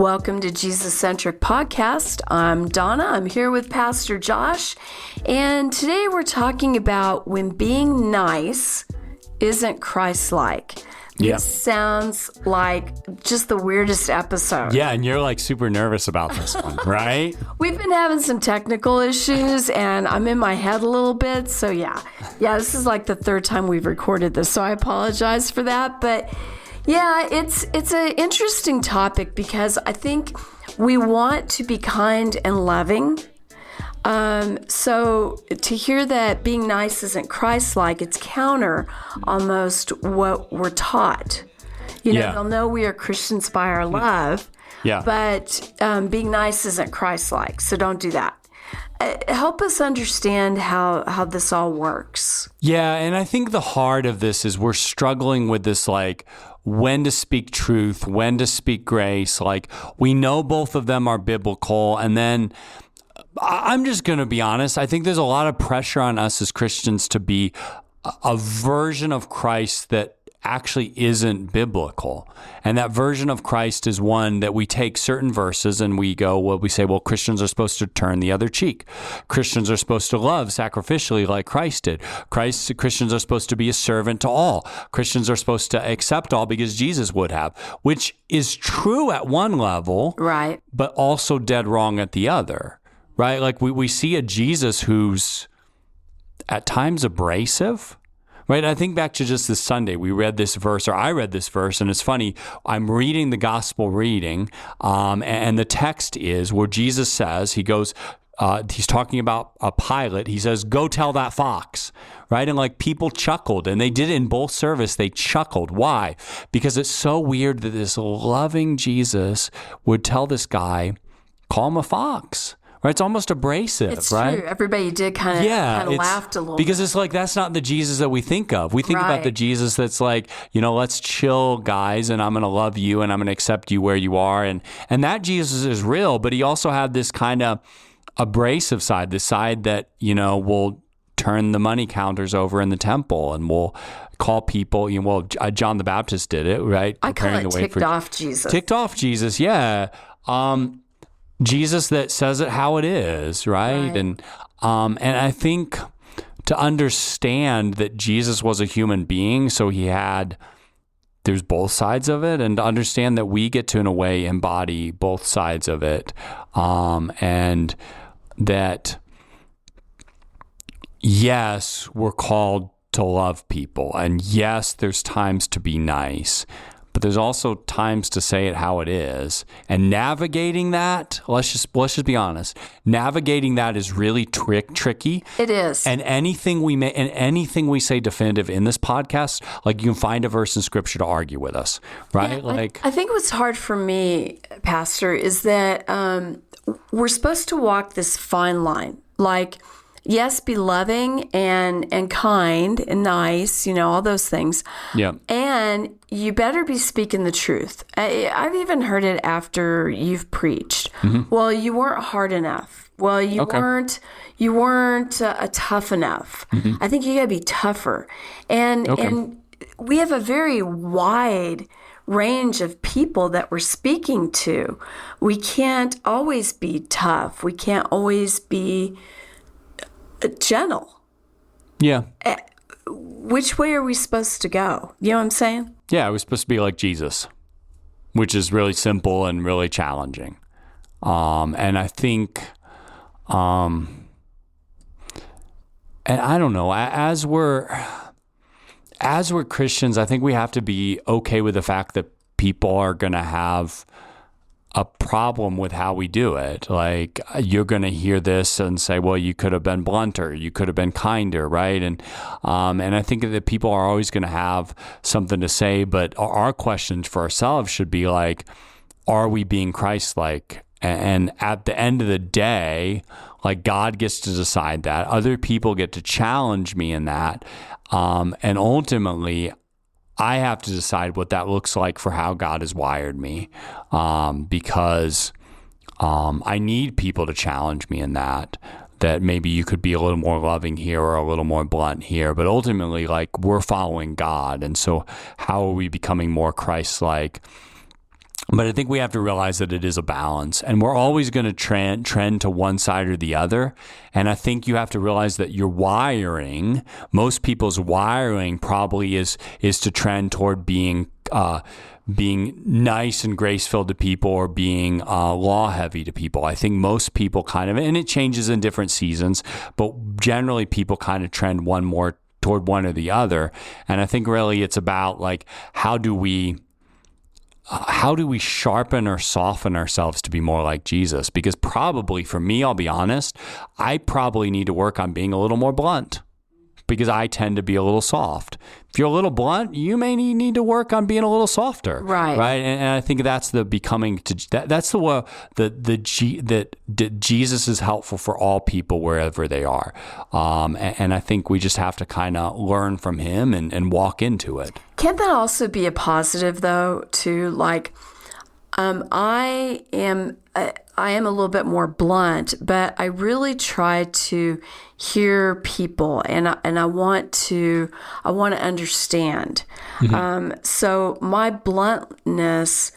Welcome to Jesus Centric Podcast. I'm Donna. I'm here with Pastor Josh. And today we're talking about when being nice isn't Christ-like. Yeah. This sounds like just the weirdest episode. Yeah, and you're like super nervous about this one, right? We've been having some technical issues and I'm in my head a little bit. So yeah, this is like the third time we've recorded this. So I apologize for that. But yeah, it's an interesting topic because I think we want to be kind and loving. So to hear that being nice isn't Christ-like, it's counter almost what we're taught. They'll know we are Christians by our love, but being nice isn't Christ-like, so don't do that. Help us understand how this all works. Yeah, and I think the heart of this is we're struggling with this, like, when to speak truth, when to speak grace. Like, we know both of them are biblical, and then I'm just going to be honest. I think there's a lot of pressure on us as Christians to be a version of Christ that actually isn't biblical. And that version of Christ is one that we take certain verses and we say, well, Christians are supposed to turn the other cheek. Christians are supposed to love sacrificially like Christ did. Christians are supposed to be a servant to all. Christians are supposed to accept all because Jesus would have, which is true at one level, right? But also dead wrong at the other. Right? Like we see a Jesus who's at times abrasive, right? I think back to just this Sunday, I read this verse, and it's funny, I'm reading the gospel reading, and the text is where Jesus says, he's talking about a Pilate, he says, go tell that fox, right? And like people chuckled, and they did it in both service, they chuckled. Why? Because it's so weird that this loving Jesus would tell this guy, call him a fox. Right, it's almost abrasive, it's right? True. Everybody did kind of laughed a little because it's like that's not the Jesus that we think of. We think about the Jesus that's like, let's chill, guys, and I'm going to love you and I'm going to accept you where you are, and that Jesus is real, but he also had this kind of abrasive side, the side that will turn the money counters over in the temple and will call people. John the Baptist did it, right? I call it ticked off Jesus. Ticked off Jesus, yeah. Jesus that says it how it is, right? And I think to understand that Jesus was a human being, so there's both sides of it, and to understand that we get to, in a way, embody both sides of it, and that, yes, we're called to love people, and yes, there's times to be nice, but there's also times to say it how it is. And navigating that, let's just be honest, navigating that is really tricky. It is. And anything we say definitive in this podcast, like you can find a verse in Scripture to argue with us, right? Yeah, I think what's hard for me, Pastor, is that we're supposed to walk this fine line. Like, yes, be loving and kind and nice, all those things. Yeah. And you better be speaking the truth. I've even heard it after you've preached. Mm-hmm. Well, you weren't hard enough. Well, you weren't tough enough. Mm-hmm. I think you got to be tougher. And we have a very wide range of people that we're speaking to. We can't always be tough. We can't always be gentle. Yeah. Which way are we supposed to go? You know what I'm saying? Yeah, we're supposed to be like Jesus, which is really simple and really challenging. And I think, and I don't know, as we're Christians, I think we have to be okay with the fact that people are going to have a problem with how we do it. Like, you're going to hear this and say, well, you could have been blunter, you could have been kinder, right? And I think that people are always going to have something to say, but our questions for ourselves should be like, are we being Christ-like? And at the end of the day, like, God gets to decide that. Other people get to challenge me in that. And ultimately, I have to decide what that looks like for how God has wired me, because I need people to challenge me in that maybe you could be a little more loving here or a little more blunt here. But ultimately, like, we're following God. And so how are we becoming more Christ-like? But I think we have to realize that it is a balance, and we're always going to trend to one side or the other. And I think you have to realize that your wiring, most people's wiring probably is to trend toward being nice and grace-filled to people, or being law-heavy to people. I think most people kind of, and it changes in different seasons, but generally people kind of trend one more toward one or the other. And I think really it's about like, how do we sharpen or soften ourselves to be more like Jesus? Because probably for me, I'll be honest, I probably need to work on being a little more blunt, because I tend to be a little soft. If you're a little blunt, you may need to work on being a little softer. Right. And I think that's the becoming that's that Jesus is helpful for all people wherever they are. And I think we just have to kind of learn from him and walk into it. Can't that also be a positive though, to like, I am a little bit more blunt, but I really try to hear people, and I want to understand. Mm-hmm. So my bluntness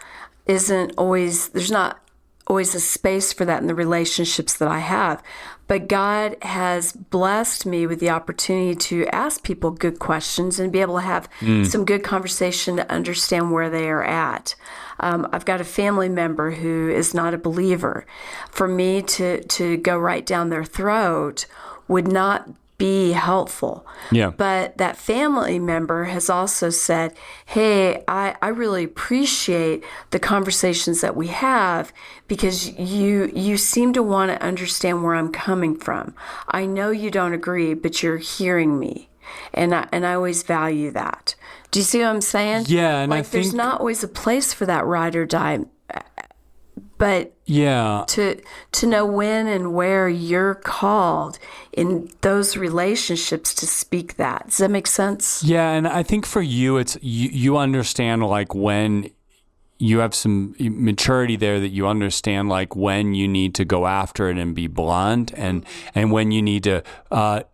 isn't always, there's not always a space for that in the relationships that I have. But God has blessed me with the opportunity to ask people good questions and be able to have some good conversation to understand where they are at. I've got a family member who is not a believer. For me to go right down their throat would not be helpful. Yeah. But that family member has also said, hey, I really appreciate the conversations that we have, because you seem to want to understand where I'm coming from. I know you don't agree, but you're hearing me. And I always value that. Do you see what I'm saying? Yeah. And like, I think there's not always a place for that ride or die. But yeah, to know when and where you're called in those relationships to speak that. Does that make sense? Yeah, and I think for you, it's you understand like when you have some maturity there, that you understand like when you need to go after it and be blunt, and when you need to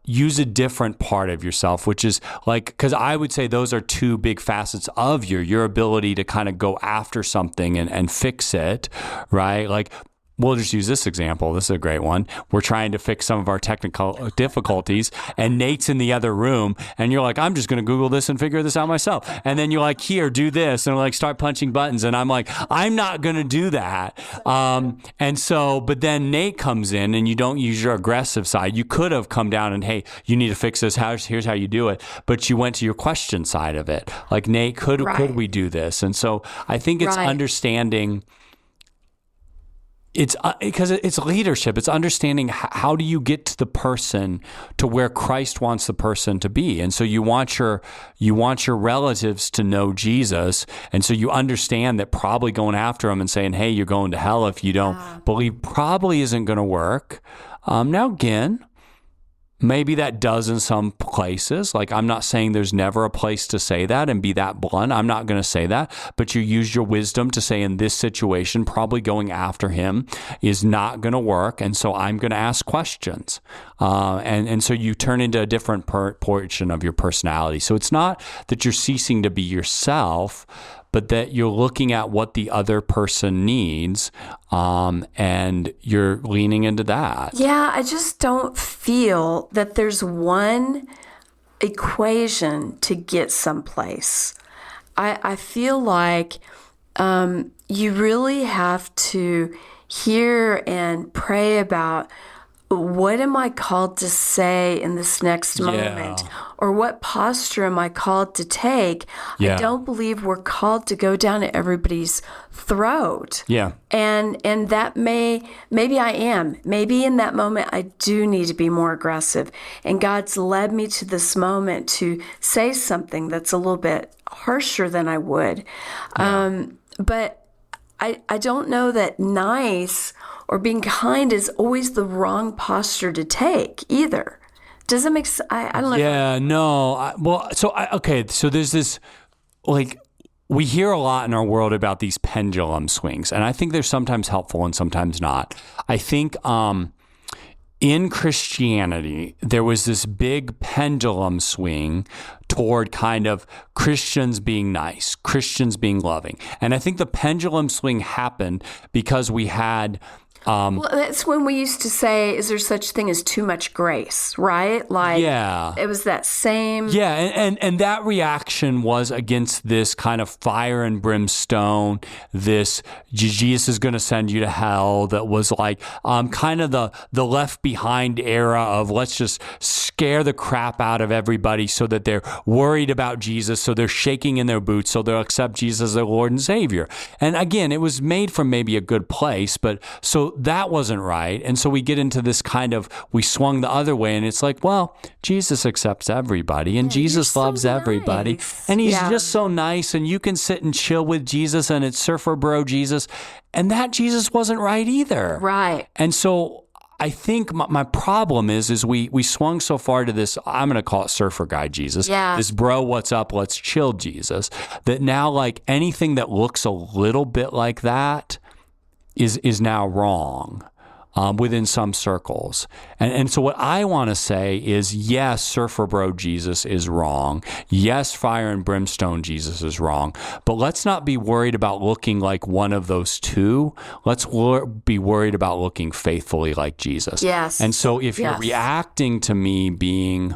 use a different part of yourself, which is like, because I would say those are two big facets of your ability to kind of go after something and fix it, right? Like, we'll just use this example. This is a great one. We're trying to fix some of our technical difficulties, and Nate's in the other room, and you're like, I'm just going to Google this and figure this out myself. And then you're like, here, do this, and like start punching buttons. And I'm like, I'm not going to do that. And so, but then Nate comes in, and you don't use your aggressive side. You could have come down and, hey, you need to fix this. Here's how you do it. But you went to your question side of it. Like, Nate, could we do this? And so I think it's understanding. It's because it's leadership. It's understanding how do you get to the person to where Christ wants the person to be. And so you want your relatives to know Jesus. And so you understand that probably going after them and saying, hey, you're going to hell if you don't believe, probably isn't going to work. Now, again, maybe that does in some places. Like, I'm not saying there's never a place to say that and be that blunt. I'm not going to say that. But you use your wisdom to say, in this situation, probably going after him is not going to work. And so I'm going to ask questions. And so you turn into a different portion of your personality. So it's not that you're ceasing to be yourself, but that you're looking at what the other person needs, and you're leaning into that. Yeah, I just don't feel that there's one equation to get someplace. I feel like you really have to hear and pray about, what am I called to say in this next moment? Or what posture am I called to take? I don't believe we're called to go down to everybody's throat. Yeah. And that maybe I am. Maybe in that moment I do need to be more aggressive. And God's led me to this moment to say something that's a little bit harsher than I would. But I don't know that nice or being kind is always the wrong posture to take either. Does it make sense? I don't know. Yeah, no. So there's this, like, we hear a lot in our world about these pendulum swings, and I think they're sometimes helpful and sometimes not. I think in Christianity, there was this big pendulum swing toward kind of Christians being nice, Christians being loving. And I think the pendulum swing happened because we had... well, that's when we used to say, is there such thing as too much grace, right? Like, it was that same... Yeah, and that reaction was against this kind of fire and brimstone, this Jesus is going to send you to hell, that was like kind of the Left Behind era of let's just scare the crap out of everybody so that they're worried about Jesus, so they're shaking in their boots, so they'll accept Jesus as their Lord and Savior. And again, it was made from maybe a good place, but so that wasn't right. And so we get into this kind of, we swung the other way, and it's like, well, Jesus accepts everybody, and Jesus loves everybody, and he's just so nice, and you can sit and chill with Jesus, and it's surfer bro Jesus, and that Jesus wasn't right either. Right. And so I think my problem is we swung so far to this, I'm going to call it surfer guy Jesus, this bro, what's up, let's chill Jesus, that now like anything that looks a little bit like that is now wrong within some circles. And so what I want to say is, yes, surfer bro Jesus is wrong. Yes, fire and brimstone Jesus is wrong. But let's not be worried about looking like one of those two. Let's be worried about looking faithfully like Jesus. Yes. And so if you're reacting to me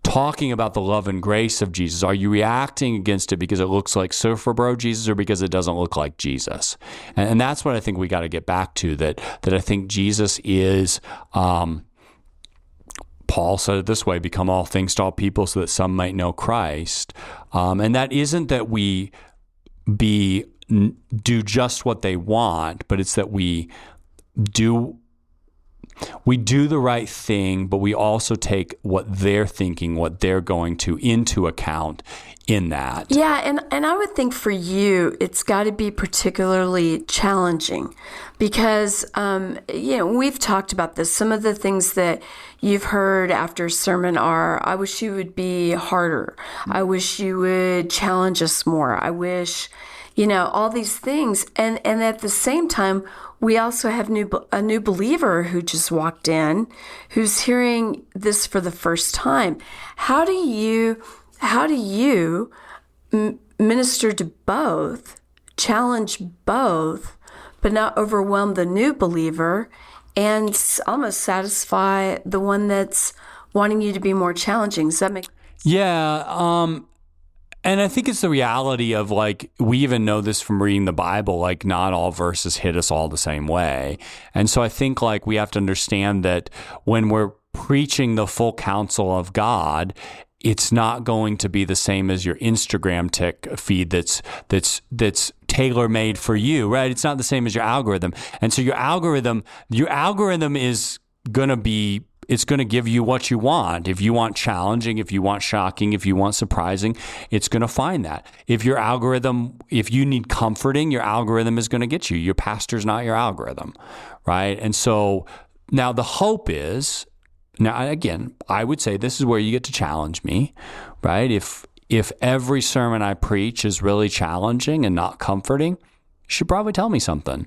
talking about the love and grace of Jesus, are you reacting against it because it looks like surfer bro Jesus or because it doesn't look like Jesus? And that's what I think we got to get back to, that I think Jesus is, Paul said it this way, become all things to all people so that some might know Christ. And that isn't that we do just what they want, but it's that we do the right thing, but we also take what they're thinking, what they're going to into account in that. Yeah, and I would think for you, it's got to be particularly challenging because, we've talked about this. Some of the things that you've heard after a sermon are, I wish you would be harder. I wish you would challenge us more. I wish, all these things. And at the same time, we also have a new believer who just walked in, who's hearing this for the first time. How do you minister to both, challenge both, but not overwhelm the new believer and almost satisfy the one that's wanting you to be more challenging? Does that make sense? Yeah. And I think it's the reality of like, we even know this from reading the Bible, like not all verses hit us all the same way. And so I think like we have to understand that when we're preaching the full counsel of God, it's not going to be the same as your Instagram feed that's tailor-made for you, right? It's not the same as your algorithm. And so your algorithm is going to be, it's going to give you what you want. If you want challenging, if you want shocking, if you want surprising, it's going to find that. If you need comforting, your algorithm is going to get you. Your pastor's not your algorithm, right? And so now the hope is, now again, I would say this is where you get to challenge me, right? If every sermon I preach is really challenging and not comforting, you should probably tell me something.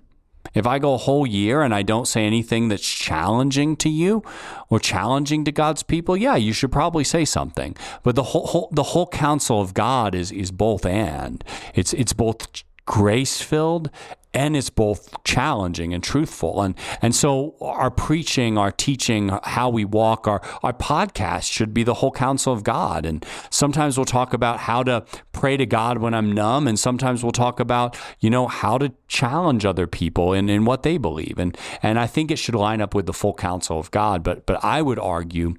If I go a whole year and I don't say anything that's challenging to you or challenging to God's people, yeah, you should probably say something. But the whole counsel of God is both and. It's both grace-filled and it's both challenging and truthful. And so our preaching, our teaching, how we walk, our podcast should be the whole counsel of God. And sometimes we'll talk about how to pray to God when I'm numb. And sometimes we'll talk about, how to challenge other people in what they believe. And I think it should line up with the full counsel of God. But I would argue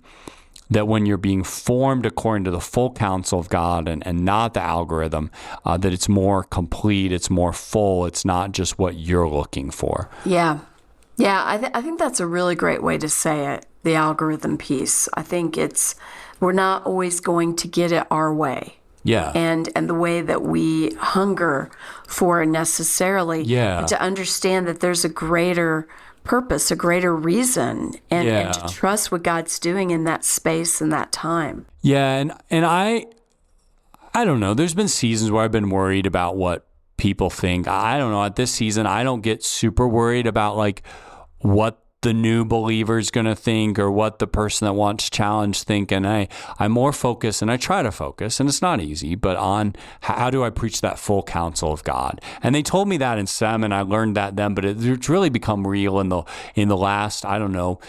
that when you're being formed according to the full counsel of God and not the algorithm, that it's more complete, it's more full, it's not just what you're looking for. Yeah. I think that's a really great way to say it, the algorithm piece. I think we're not always going to get it our way. Yeah. And the way that we hunger for necessarily. Yeah. To understand that there's a greater purpose, a greater reason, and to trust what God's doing in that space and that time. Yeah, and I don't know. There's been seasons where I've been worried about what people think. I don't know. At this season, I don't get super worried about like what the new believer is going to think or what the person that wants challenge think. And I more focus, and I try to focus, and it's not easy, but on how do I preach that full counsel of God? And they told me that in SEM, and I learned that then, but it's really become real in the last, I don't know,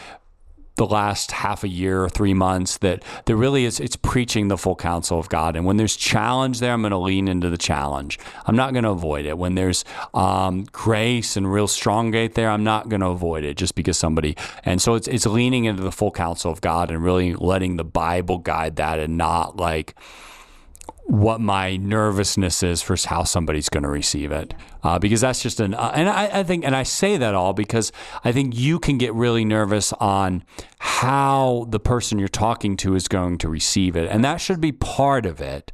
the last half a year or 3 months, that there really is, it's preaching the full counsel of God. And when there's challenge there, I'm going to lean into the challenge. I'm not going to avoid it. When there's grace and real strong faith there, I'm not going to avoid it just because somebody. And so it's leaning into the full counsel of God and really letting the Bible guide that, and not like what my nervousness is for how somebody's going to receive it. Because that's just and I think, and I say that all because I think you can get really nervous on how the person you're talking to is going to receive it. And that should be part of it.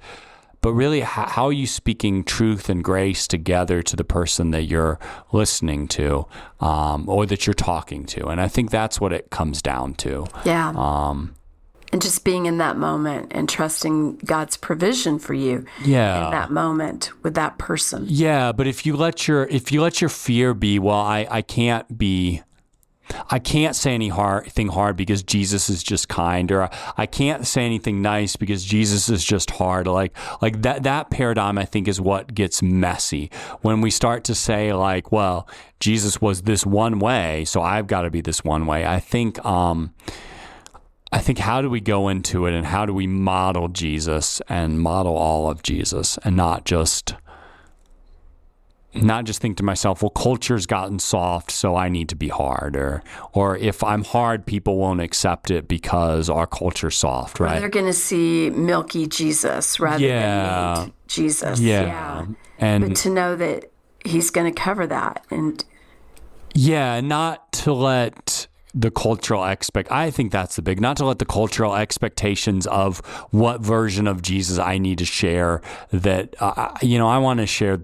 But really, how are you speaking truth and grace together to the person that you're listening to, or that you're talking to? And I think that's what it comes down to. Yeah. And just being in that moment and trusting God's provision for you in that moment with that person. Yeah, but if you let your fear be, well, I can't say anything hard because Jesus is just kind, or I can't say anything nice because Jesus is just hard. Like that paradigm, I think, is what gets messy when we start to say like, well, Jesus was this one way, so I've got to be this one way. I think how do we go into it, and how do we model Jesus and model all of Jesus, and not just think to myself, well, culture's gotten soft, so I need to be hard, or if I'm hard, people won't accept it because our culture's soft, right? Or they're going to see milky Jesus rather than meat Jesus. Yeah. But to know that he's going to cover that, and not to let the cultural I think that's the big, not to let the cultural expectations of what version of Jesus I need to share, that, I want to share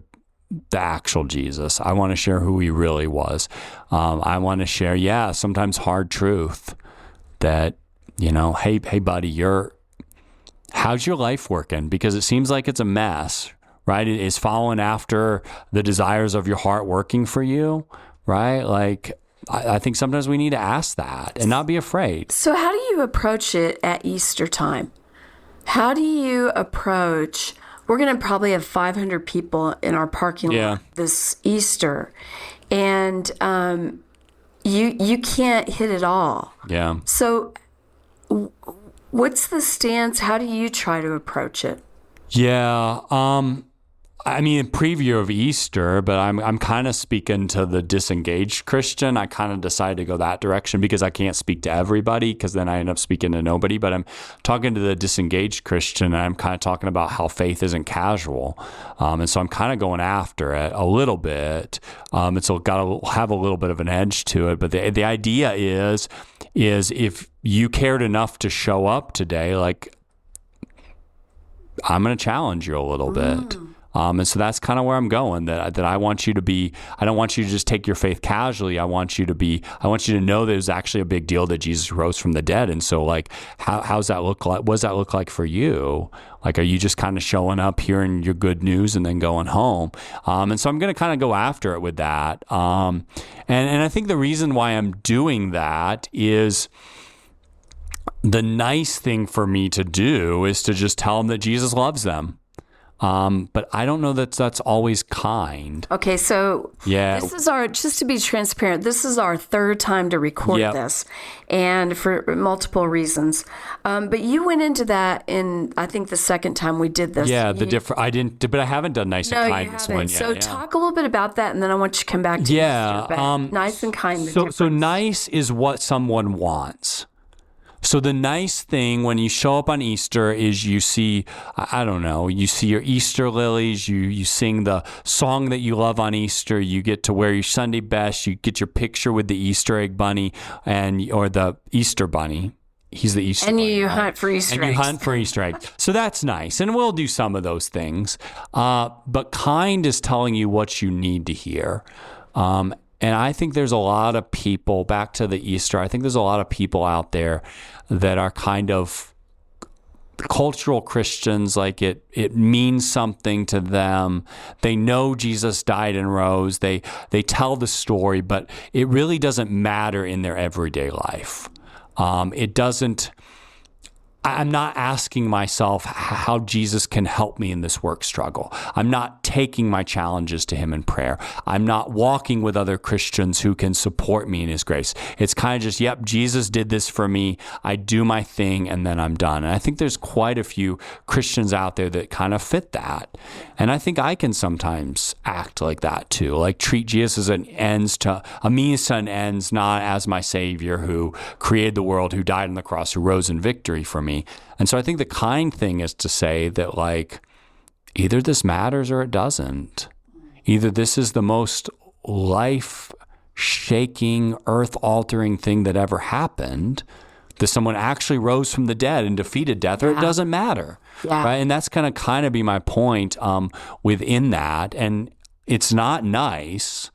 the actual Jesus. I want to share who he really was. I want to share, sometimes hard truth that, hey buddy, how's your life working? Because it seems like it's a mess, right? Is following after the desires of your heart working for you, right? Like, I think sometimes we need to ask that and not be afraid. So how do you approach it at Easter time? How do you approach, we're going to probably have 500 people in our parking lot this Easter, and you can't hit it all. Yeah. So what's the stance? How do you try to approach it? Yeah. I mean, a preview of Easter, but I'm kind of speaking to the disengaged Christian. I kind of decided to go that direction because I can't speak to everybody, because then I end up speaking to nobody. But I'm talking to the disengaged Christian, and I'm kind of talking about how faith isn't casual. And so I'm kind of going after it a little bit. It's got to have a little bit of an edge to it. But the idea is if you cared enough to show up today, like, I'm going to challenge you a little bit. And so that's kind of where I'm going, that I want you to be, I don't want you to just take your faith casually. I want you to know that it was actually a big deal that Jesus rose from the dead. And so, like, how's that look like? What does that look like for you? Like, are you just kind of showing up, hearing your good news, and then going home? And so I'm going to kind of go after it with that. And I think the reason why I'm doing that is, the nice thing for me to do is to just tell them that Jesus loves them. But I don't know that that's always kind. Okay, so this is just to be transparent, this is our third time to record this, and for multiple reasons. But you went into that in, I think, the second time we did this. Yeah, but I haven't done nice and kind this one yet. So talk a little bit about that, and then I want you to come back to nice and kind. So nice is what someone wants. So the nice thing when you show up on Easter is you see, you see your Easter lilies, you sing the song that you love on Easter, you get to wear your Sunday best, you get your picture with the Easter egg bunny or the Easter bunny. He's the Easter bunny. And you hunt for Easter eggs. And you hunt for Easter eggs. So that's nice. And we'll do some of those things. But kind is telling you what you need to hear. And I think there's a lot of people, back to the Easter, I think there's a lot of people out there that are kind of cultural Christians, like it means something to them. They know Jesus died and rose. They tell the story, but it really doesn't matter in their everyday life. It doesn't. I'm not asking myself how Jesus can help me in this work struggle. I'm not taking my challenges to him in prayer. I'm not walking with other Christians who can support me in his grace. It's kind of just, yep, Jesus did this for me. I do my thing and then I'm done. And I think there's quite a few Christians out there that kind of fit that. And I think I can sometimes act like that too, like treat Jesus as a means to an ends, not as my Savior who created the world, who died on the cross, who rose in victory for me. And so I think the kind thing is to say that, like, either this matters or it doesn't. Either this is the most life-shaking, earth-altering thing that ever happened, that someone actually rose from the dead and defeated death, or it doesn't matter. Yeah. Right? And that's going to kind of be my point within that. And it's not nice,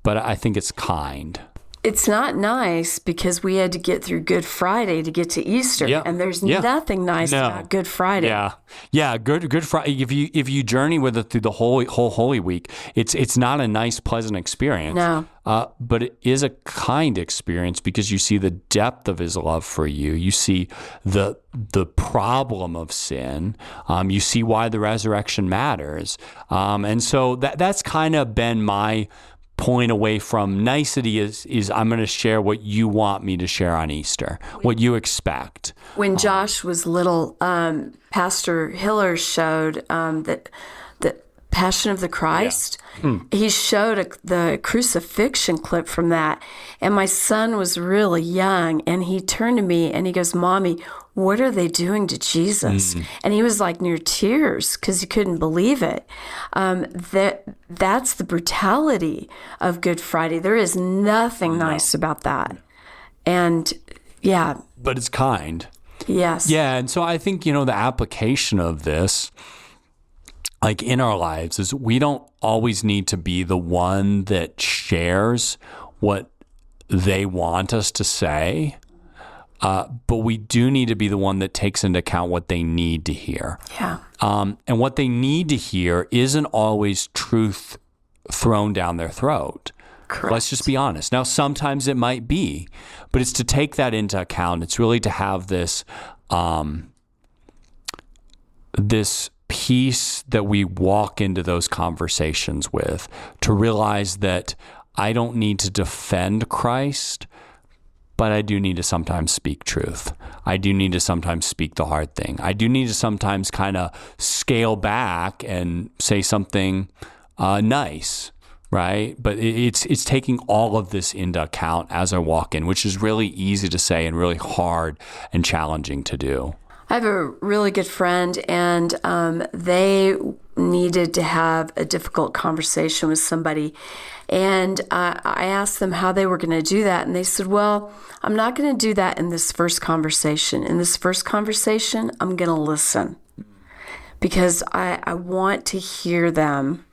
but I think it's kind. It's not nice because we had to get through Good Friday to get to Easter, and there's nothing nice about Good Friday. Yeah. Good Friday. If you journey with it through the whole Holy Week, it's not a nice, pleasant experience. No. But it is a kind experience because you see the depth of his love for you. You see the problem of sin. You see why the resurrection matters. And so that's kind of been my point away from nicety is I'm going to share what you want me to share on Easter, what you expect. When Josh was little, Pastor Hiller showed that the Passion of the Christ. He showed the crucifixion clip from that. And my son was really young, and he turned to me and he goes, "Mommy, what are they doing to Jesus?" And he was like near tears because he couldn't believe it. That's the brutality of Good Friday. There is nothing nice about that. And but it's kind. Yes. Yeah. And so I think, the application of this, like in our lives, is we don't always need to be the one that shares what they want us to say. But we do need to be the one that takes into account what they need to hear. Yeah. And what they need to hear isn't always truth thrown down their throat. Correct. Let's just be honest. Now, sometimes it might be, but it's to take that into account. It's really to have this, this peace that we walk into those conversations with, to realize that I don't need to defend Christ, but I do need to sometimes speak truth. I do need to sometimes speak the hard thing. I do need to sometimes kind of scale back and say something nice, right? But it's taking all of this into account as I walk in, which is really easy to say and really hard and challenging to do. I have a really good friend, and they needed to have a difficult conversation with somebody. And I asked them how they were going to do that. And they said, "Well, I'm not going to do that in this first conversation. In this first conversation, I'm going to listen because I want to hear them.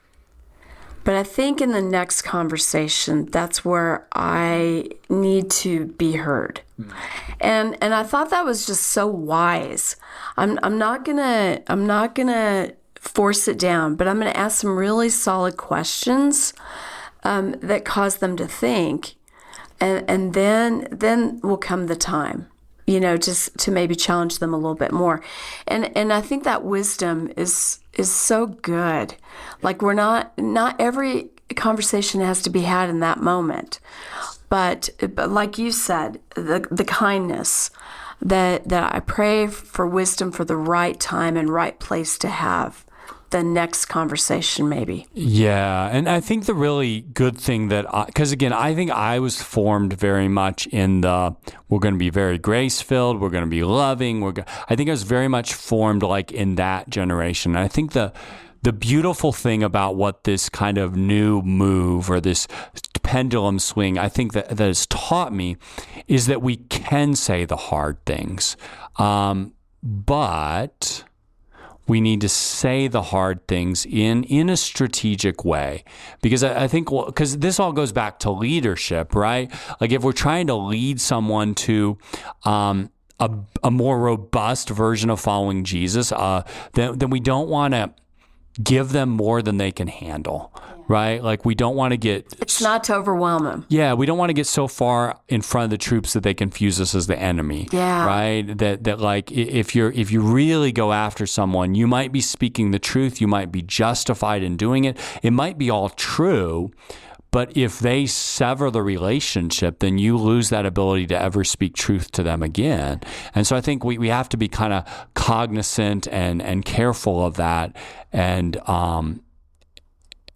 But I think in the next conversation, that's where I need to be heard." And I thought that was just so wise. I'm not gonna force it down, but I'm gonna ask some really solid questions that cause them to think, and then will come the time, just to maybe challenge them a little bit more. And I think that wisdom is so good. Like, not every conversation has to be had in that moment. But like you said, the kindness that I pray for wisdom for the right time and right place to have the next conversation, maybe. Yeah, and I think the really good thing because again, I think I was formed very much in we're going to be very grace-filled, we're going to be loving. I think I was very much formed like in that generation. And I think the beautiful thing about what this kind of new move or this pendulum swing, I think that has taught me, is that we can say the hard things, but we need to say the hard things in a strategic way, because I think, because this all goes back to leadership, right? Like if we're trying to lead someone to a more robust version of following Jesus, then we don't want to give them more than they can handle, right? Like we don't want to get... It's not to overwhelm them. Yeah, we don't want to get so far in front of the troops that they confuse us as the enemy, right? That like if you really go after someone, you might be speaking the truth, you might be justified in doing it. It might be all true, but if they sever the relationship, then you lose that ability to ever speak truth to them again. And so I think we have to be kind of cognizant and careful of that, and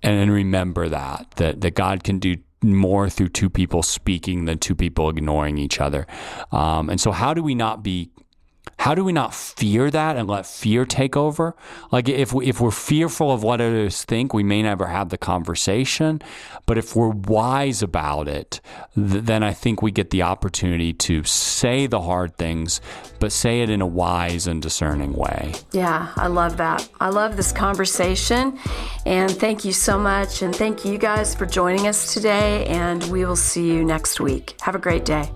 remember that God can do more through two people speaking than two people ignoring each other. And so how do we not fear that and let fear take over? Like if we're fearful of what others think, we may never have the conversation. But if we're wise about it, then I think we get the opportunity to say the hard things, but say it in a wise and discerning way. Yeah, I love that. I love this conversation. And thank you so much. And thank you guys for joining us today. And we will see you next week. Have a great day.